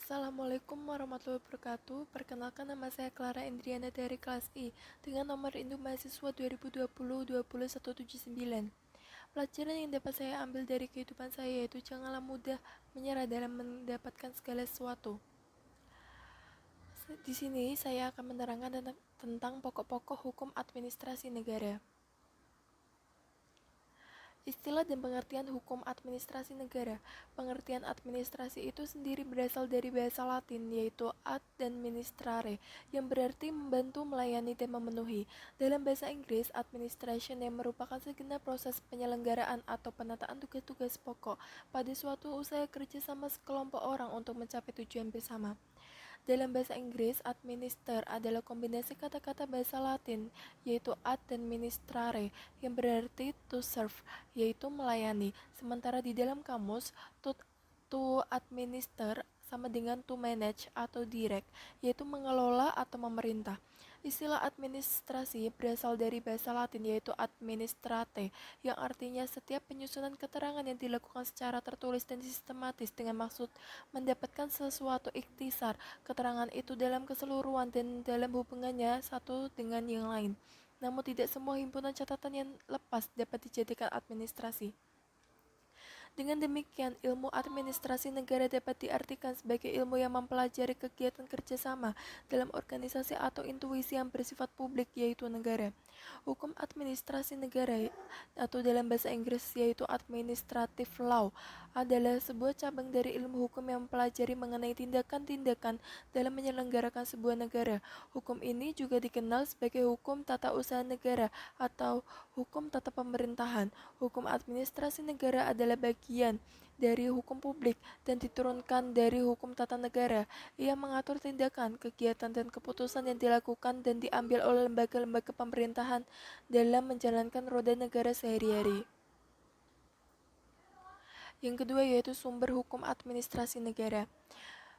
Assalamualaikum warahmatullahi wabarakatuh. Perkenalkan, nama saya Clara Indriana dari kelas I dengan nomor induk mahasiswa 2020-20179. Pelajaran yang dapat saya ambil dari kehidupan saya yaitu janganlah mudah menyerah dalam mendapatkan segala sesuatu. Di sini saya akan menerangkan tentang pokok-pokok hukum administrasi negara. Istilah dan pengertian hukum administrasi negara. Pengertian administrasi itu sendiri berasal dari bahasa Latin, yaitu ad dan ministrare, yang berarti membantu, melayani, dan memenuhi. Dalam bahasa Inggris, administration yang merupakan segenap proses penyelenggaraan atau penataan tugas-tugas pokok pada suatu usaha kerja sama sekelompok orang untuk mencapai tujuan bersama. Dalam bahasa Inggris, administer adalah kombinasi kata-kata bahasa Latin, yaitu ad dan ministrare, yang berarti to serve, yaitu melayani. Sementara di dalam kamus, to administer sama dengan to manage atau direct, yaitu mengelola atau memerintah. Istilah administrasi berasal dari bahasa Latin yaitu administrate, yang artinya setiap penyusunan keterangan yang dilakukan secara tertulis dan sistematis dengan maksud mendapatkan sesuatu ikhtisar keterangan itu dalam keseluruhan dan dalam hubungannya satu dengan yang lain. Namun tidak semua himpunan catatan yang lepas dapat dijadikan administrasi. Dengan demikian, ilmu administrasi negara dapat diartikan sebagai ilmu yang mempelajari kegiatan kerjasama dalam organisasi atau intuisi yang bersifat publik, yaitu negara. Hukum administrasi negara atau dalam bahasa Inggris yaitu administrative law adalah sebuah cabang dari ilmu hukum yang mempelajari mengenai tindakan-tindakan dalam menyelenggarakan sebuah negara. Hukum ini juga dikenal sebagai hukum tata usaha negara atau hukum tata pemerintahan. Hukum administrasi negara adalah bagian dari hukum publik dan diturunkan dari hukum tata negara. Ia mengatur tindakan, kegiatan, dan keputusan yang dilakukan dan diambil oleh lembaga-lembaga pemerintahan dalam menjalankan roda negara sehari-hari. Yang kedua yaitu sumber hukum administrasi negara.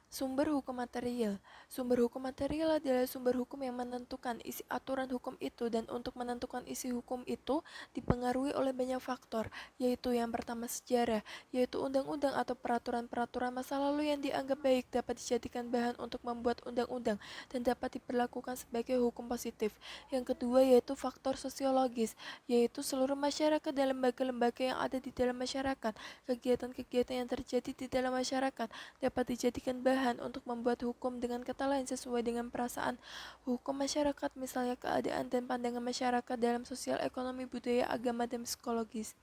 Sumber hukum material. Sumber hukum material adalah sumber hukum yang menentukan isi aturan hukum itu, dan untuk menentukan isi hukum itu dipengaruhi oleh banyak faktor, yaitu yang pertama sejarah, yaitu undang-undang atau peraturan-peraturan masa lalu yang dianggap baik dapat dijadikan bahan untuk membuat undang-undang dan dapat diperlakukan sebagai hukum positif. Yang kedua yaitu faktor sosiologis, yaitu seluruh masyarakat dan lembaga-lembaga yang ada di dalam masyarakat. Kegiatan-kegiatan yang terjadi di dalam masyarakat dapat dijadikan bahan untuk membuat hukum dengan kata lain sesuai dengan perasaan hukum masyarakat, misalnya keadaan dan pandangan masyarakat dalam sosial, ekonomi, budaya, agama, dan psikologis.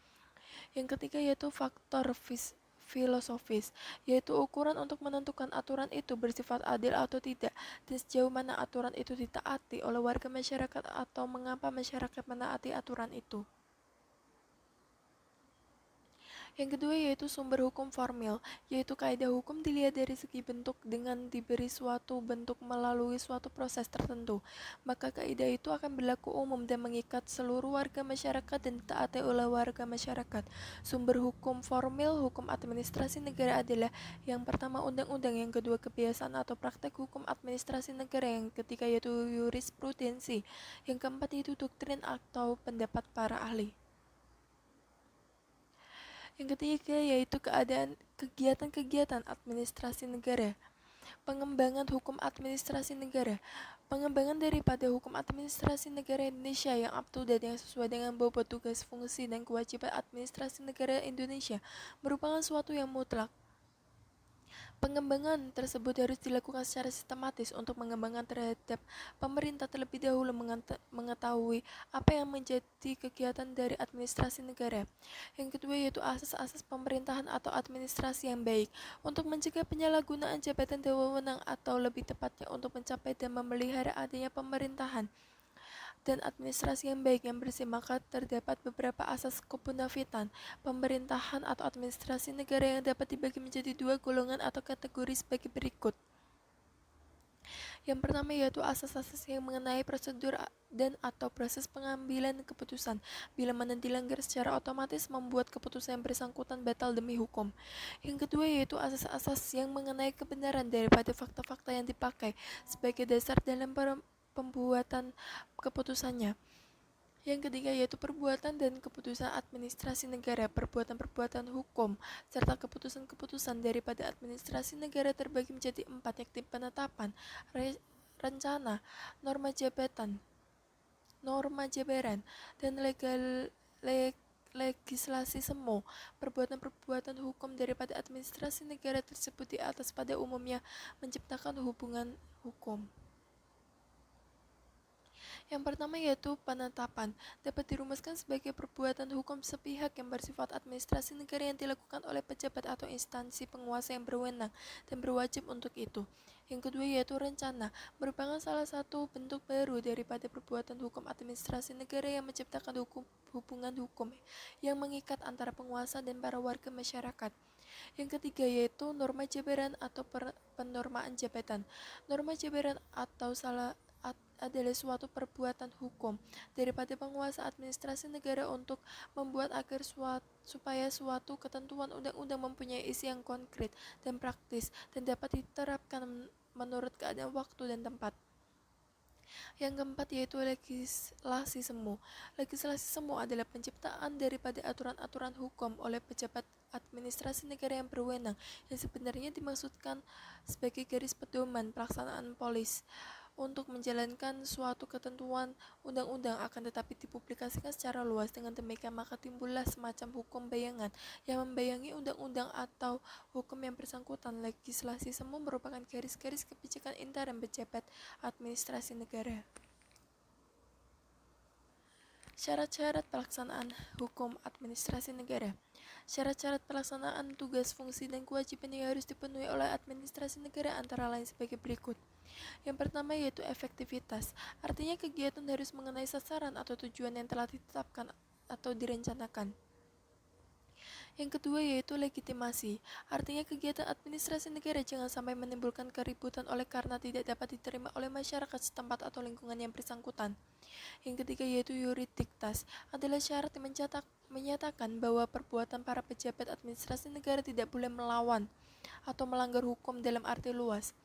Yang ketiga yaitu faktor filosofis, yaitu ukuran untuk menentukan aturan itu bersifat adil atau tidak, dan sejauh mana aturan itu ditaati oleh warga masyarakat atau mengapa masyarakat menaati aturan itu. Yang kedua yaitu sumber hukum formil, yaitu kaidah hukum dilihat dari segi bentuk dengan diberi suatu bentuk melalui suatu proses tertentu. Maka kaidah itu akan berlaku umum dan mengikat seluruh warga masyarakat dan ditaati oleh warga masyarakat. Sumber hukum formil hukum administrasi negara adalah yang pertama undang-undang, yang kedua kebiasaan atau praktek hukum administrasi negara, yang ketiga yaitu jurisprudensi, yang keempat yaitu doktrin atau pendapat para ahli. Yang ketiga yaitu kegiatan-kegiatan administrasi negara. Pengembangan hukum administrasi negara. Pengembangan daripada hukum administrasi negara Indonesia yang up to date, yang sesuai dengan bobot tugas, fungsi, dan kewajiban administrasi negara Indonesia merupakan suatu yang mutlak. Pengembangan tersebut harus dilakukan secara sistematis untuk mengembangkan terhadap pemerintah terlebih dahulu mengetahui apa yang menjadi kegiatan dari administrasi negara. Yang kedua yaitu asas-asas pemerintahan atau administrasi yang baik untuk mencegah penyalahgunaan jabatan dan wewenang, atau lebih tepatnya untuk mencapai dan memelihara adanya pemerintahan dan administrasi yang baik yang bersih. Maka terdapat beberapa asas kemunafikan pemerintahan atau administrasi negara yang dapat dibagi menjadi dua golongan atau kategori sebagai berikut. Yang pertama yaitu asas-asas yang mengenai prosedur dan atau proses pengambilan keputusan, bila mana dilanggar secara otomatis membuat keputusan yang bersangkutan batal demi hukum. Yang kedua yaitu asas-asas yang mengenai kebenaran daripada fakta-fakta yang dipakai sebagai dasar dalam pembuatan keputusannya. Yang ketiga yaitu perbuatan dan keputusan administrasi negara. Perbuatan-perbuatan hukum serta keputusan-keputusan daripada administrasi negara terbagi menjadi 4, yakni penetapan, rencana, norma jabatan, norma jabaran, dan legislasi semu. Perbuatan-perbuatan hukum daripada administrasi negara tersebut di atas pada umumnya menciptakan hubungan hukum. Yang pertama yaitu penetapan, dapat dirumuskan sebagai perbuatan hukum sepihak yang bersifat administrasi negara yang dilakukan oleh pejabat atau instansi penguasa yang berwenang dan berwajib untuk itu. Yang kedua yaitu rencana, merupakan salah satu bentuk baru daripada perbuatan hukum administrasi negara yang menciptakan hubungan hukum yang mengikat antara penguasa dan para warga masyarakat. Yang ketiga yaitu norma jabatan atau penormaan jabatan. Norma jabatan atau adalah suatu perbuatan hukum daripada penguasa administrasi negara untuk membuat agar supaya suatu ketentuan undang-undang mempunyai isi yang konkret dan praktis dan dapat diterapkan menurut keadaan waktu dan tempat. Yang keempat yaitu legislasi semu. Legislasi semu adalah penciptaan daripada aturan-aturan hukum oleh pejabat administrasi negara yang berwenang, yang sebenarnya dimaksudkan sebagai garis pedoman pelaksanaan polis untuk menjalankan suatu ketentuan undang-undang, akan tetapi dipublikasikan secara luas. Dengan demikian maka timbullah semacam hukum bayangan yang membayangi undang-undang atau hukum yang bersangkutan. Legislasi semu merupakan garis-garis kebijakan intern pejabat administrasi negara. Syarat-syarat pelaksanaan hukum administrasi negara. Syarat-syarat pelaksanaan tugas, fungsi, dan kewajiban yang harus dipenuhi oleh administrasi negara antara lain sebagai berikut. Yang pertama yaitu efektivitas, artinya kegiatan harus mengenai sasaran atau tujuan yang telah ditetapkan atau direncanakan. Yang kedua yaitu legitimasi, artinya kegiatan administrasi negara jangan sampai menimbulkan keributan oleh karena tidak dapat diterima oleh masyarakat setempat atau lingkungan yang bersangkutan. Yang ketiga yaitu yuridiktas, adalah syarat yang menyatakan bahwa perbuatan para pejabat administrasi negara tidak boleh melawan atau melanggar hukum dalam arti luas.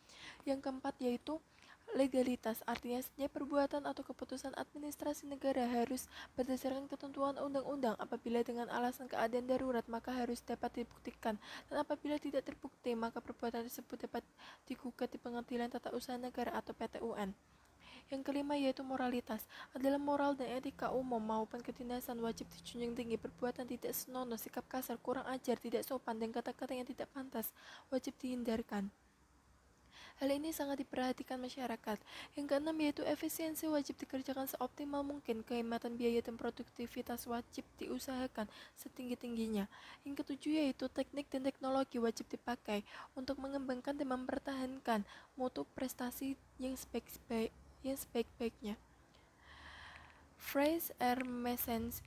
Yang keempat yaitu legalitas, artinya setiap perbuatan atau keputusan administrasi negara harus berdasarkan ketentuan undang-undang. Apabila dengan alasan keadaan darurat maka harus dapat dibuktikan, dan apabila tidak terbukti maka perbuatan tersebut dapat digugat di Pengadilan Tata Usaha Negara atau PT-UN. Yang kelima yaitu moralitas, adalah moral dan etika umum maupun kedinasan wajib dijunjung tinggi. Perbuatan tidak senonoh, sikap kasar, kurang ajar, tidak sopan, dan kata-kata yang tidak pantas wajib dihindarkan. Hal ini sangat diperhatikan masyarakat. Yang keenam yaitu efisiensi, wajib dikerjakan seoptimal mungkin. Kehematan biaya dan produktivitas wajib diusahakan setinggi-tingginya. Yang ketujuh yaitu teknik dan teknologi wajib dipakai untuk mengembangkan dan mempertahankan mutu prestasi yang sebaik-baiknya. Phrase Hermesens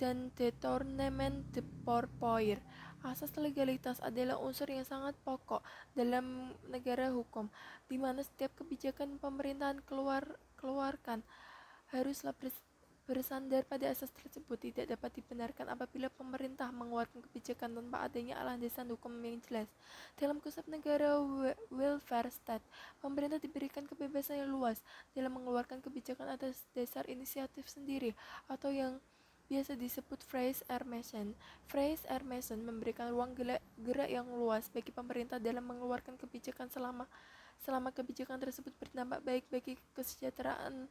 dan détournement de pourvoir. Asas legalitas adalah unsur yang sangat pokok dalam negara hukum, di mana setiap kebijakan pemerintahan keluarkan haruslah bersandar pada asas tersebut. Tidak dapat dibenarkan apabila pemerintah mengeluarkan kebijakan tanpa adanya landasan hukum yang jelas. Dalam konsep negara welfare state, pemerintah diberikan kebebasan yang luas dalam mengeluarkan kebijakan atas dasar inisiatif sendiri atau yang biasa disebut phrase Hermesen. Phrase Hermesen memberikan ruang gerak yang luas bagi pemerintah dalam mengeluarkan kebijakan selama kebijakan tersebut berdampak baik bagi kesejahteraan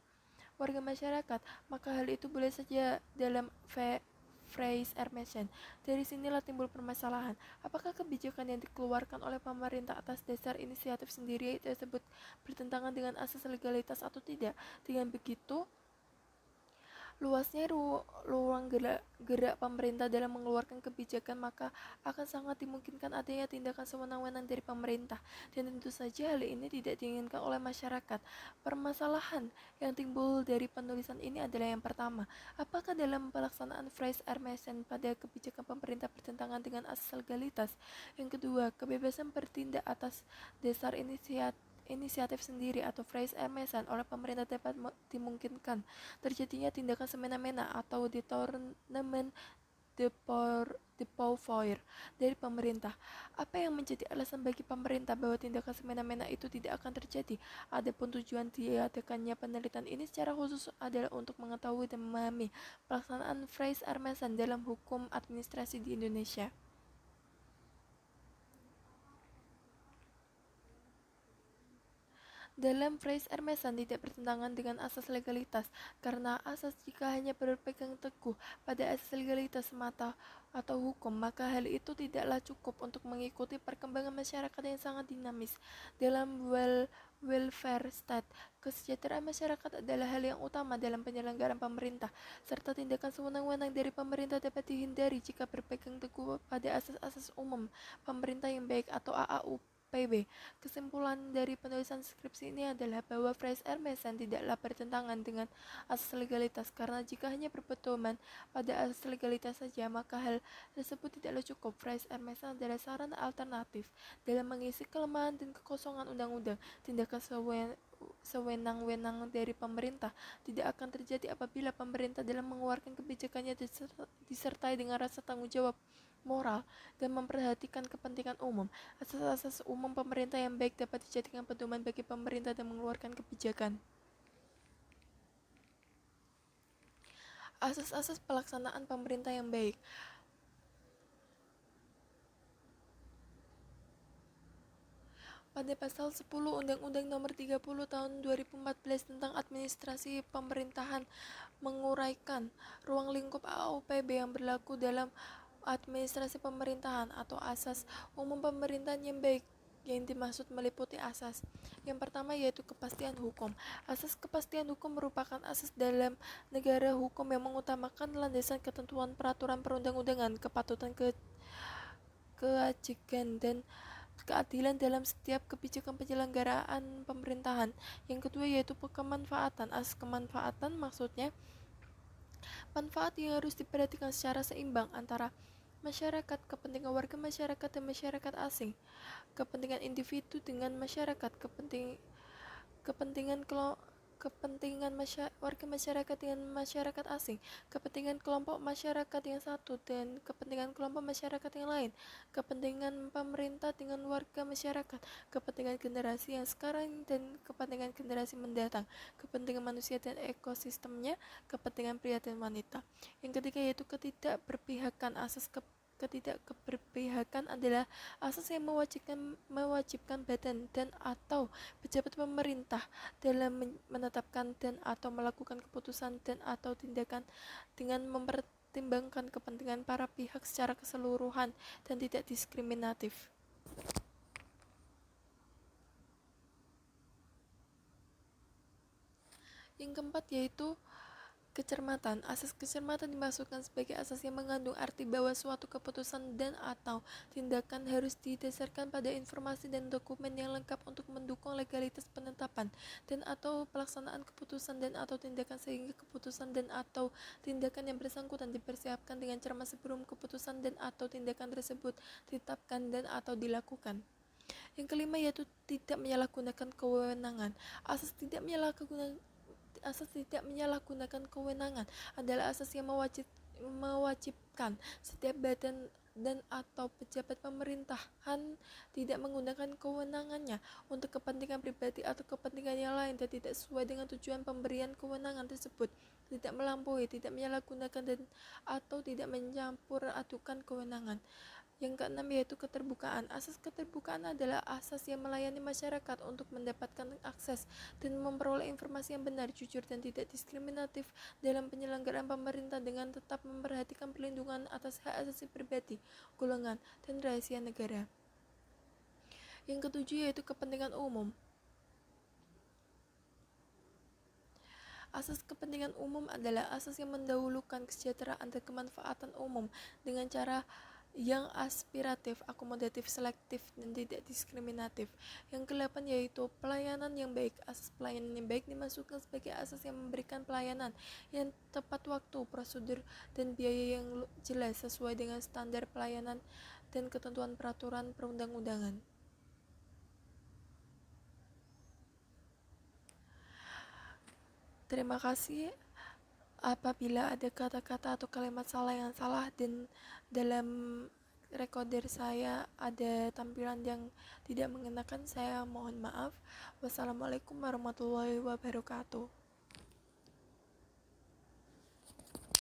warga masyarakat, maka hal itu boleh saja dalam phrase Hermesen. Dari sinilah timbul permasalahan. Apakah kebijakan yang dikeluarkan oleh pemerintah atas dasar inisiatif sendiri tersebut bertentangan dengan asas legalitas atau tidak? Dengan begitu, luasnya ruang gerak pemerintah dalam mengeluarkan kebijakan, maka akan sangat dimungkinkan adanya tindakan sewenang-wenang dari pemerintah, dan tentu saja hal ini tidak diinginkan oleh masyarakat. Permasalahan yang timbul dari penulisan ini adalah yang pertama, apakah dalam pelaksanaan phrase Hermesen pada kebijakan pemerintah bertentangan dengan asas legalitas? Yang kedua, kebebasan bertindak atas dasar inisiatif sendiri atau phrase Hermesen oleh pemerintah dapat dimungkinkan terjadinya tindakan semena-mena atau détournement depovoir dari pemerintah. Apa yang menjadi alasan bagi pemerintah bahwa tindakan semena-mena itu tidak akan terjadi? Adapun tujuan diadakannya penelitian ini secara khusus adalah untuk mengetahui dan memahami pelaksanaan phrase Armasan dalam hukum administrasi di Indonesia. Dalam phrase Hermesan tidak bertentangan dengan asas legalitas, karena asas jika hanya berpegang teguh pada asas legalitas semata atau hukum, maka hal itu tidaklah cukup untuk mengikuti perkembangan masyarakat yang sangat dinamis. Dalam welfare state, kesejahteraan masyarakat adalah hal yang utama dalam penyelenggaraan pemerintah, serta tindakan sewenang-wenang dari pemerintah dapat dihindari jika berpegang teguh pada asas-asas umum pemerintah yang baik atau AAU. PB. Kesimpulan dari penulisan skripsi ini adalah bahwa phrase Hermesan tidaklah bertentangan dengan asas legalitas, karena jika hanya berpedoman pada asas legalitas saja, maka hal tersebut tidaklah cukup. Phrase Hermesan adalah saran alternatif dalam mengisi kelemahan dan kekosongan undang-undang. Tindakan sewenang-wenang dari pemerintah tidak akan terjadi apabila pemerintah dalam mengeluarkan kebijakannya disertai dengan rasa tanggung jawab moral dan memperhatikan kepentingan umum. Asas-asas umum pemerintah yang baik dapat dijadikan pedoman bagi pemerintah dan mengeluarkan kebijakan. Asas-asas pelaksanaan pemerintah yang baik. Pada pasal 10 Undang-Undang Nomor 30 Tahun 2014 tentang Administrasi Pemerintahan menguraikan ruang lingkup AUPB yang berlaku dalam administrasi pemerintahan atau asas umum pemerintahan yang baik. Yang dimaksud meliputi asas. Yang pertama yaitu kepastian hukum. Asas kepastian hukum merupakan asas dalam negara hukum yang mengutamakan landasan ketentuan peraturan perundang-undangan, kepatutan, kewajiban, dan keadilan dalam setiap kebijakan penyelenggaraan pemerintahan. Yang kedua yaitu kemanfaatan. Asas kemanfaatan maksudnya manfaat yang harus diperhatikan secara seimbang antara masyarakat, kepentingan warga masyarakat dan masyarakat asing, kepentingan individu dengan masyarakat, kepentingan warga masyarakat dengan masyarakat asing, kepentingan kelompok masyarakat yang satu dan kepentingan kelompok masyarakat yang lain, kepentingan pemerintah dengan warga masyarakat, kepentingan generasi yang sekarang dan kepentingan generasi mendatang, kepentingan manusia dan ekosistemnya, kepentingan pria dan wanita. Yang ketiga yaitu ketidakberpihakan. Asas ketidakberpihakan adalah asas yang mewajibkan badan dan atau pejabat pemerintah dalam menetapkan dan atau melakukan keputusan dan atau tindakan dengan mempertimbangkan kepentingan para pihak secara keseluruhan dan tidak diskriminatif. Yang keempat yaitu kecermatan. Asas kecermatan dimaksudkan sebagai asas yang mengandung arti bahwa suatu keputusan dan atau tindakan harus didasarkan pada informasi dan dokumen yang lengkap untuk mendukung legalitas penetapan dan atau pelaksanaan keputusan dan atau tindakan, sehingga keputusan dan atau tindakan yang bersangkutan dipersiapkan dengan cermat sebelum keputusan dan atau tindakan tersebut ditetapkan dan atau dilakukan. Yang kelima yaitu tidak menyalahgunakan kewenangan. Asas tidak menyalahgunakan kewenangan adalah asas yang mewajibkan setiap badan dan atau pejabat pemerintahan tidak menggunakan kewenangannya untuk kepentingan pribadi atau kepentingan yang lain dan tidak sesuai dengan tujuan pemberian kewenangan tersebut, tidak melampaui, tidak menyalahgunakan dan atau tidak mencampur adukan kewenangan. Yang keenam yaitu keterbukaan. Asas keterbukaan adalah asas yang melayani masyarakat untuk mendapatkan akses dan memperoleh informasi yang benar, jujur, dan tidak diskriminatif dalam penyelenggaraan pemerintah dengan tetap memperhatikan perlindungan atas hak asasi pribadi, golongan, dan rahasia negara. Yang ketujuh yaitu kepentingan umum. Asas kepentingan umum adalah asas yang mendahulukan kesejahteraan dan kemanfaatan umum dengan cara yang aspiratif, akomodatif, selektif, dan tidak diskriminatif. Yang kedelapan yaitu pelayanan yang baik. Asas pelayanan yang baik dimaksudkan sebagai asas yang memberikan pelayanan yang tepat waktu, prosedur, dan biaya yang jelas sesuai dengan standar pelayanan dan ketentuan peraturan perundang-undangan. Terima kasih Apabila ada kata-kata atau kalimat salah yang salah dan dalam recorder saya ada tampilan yang tidak mengenakan, saya mohon maaf. Wassalamualaikum warahmatullahi wabarakatuh.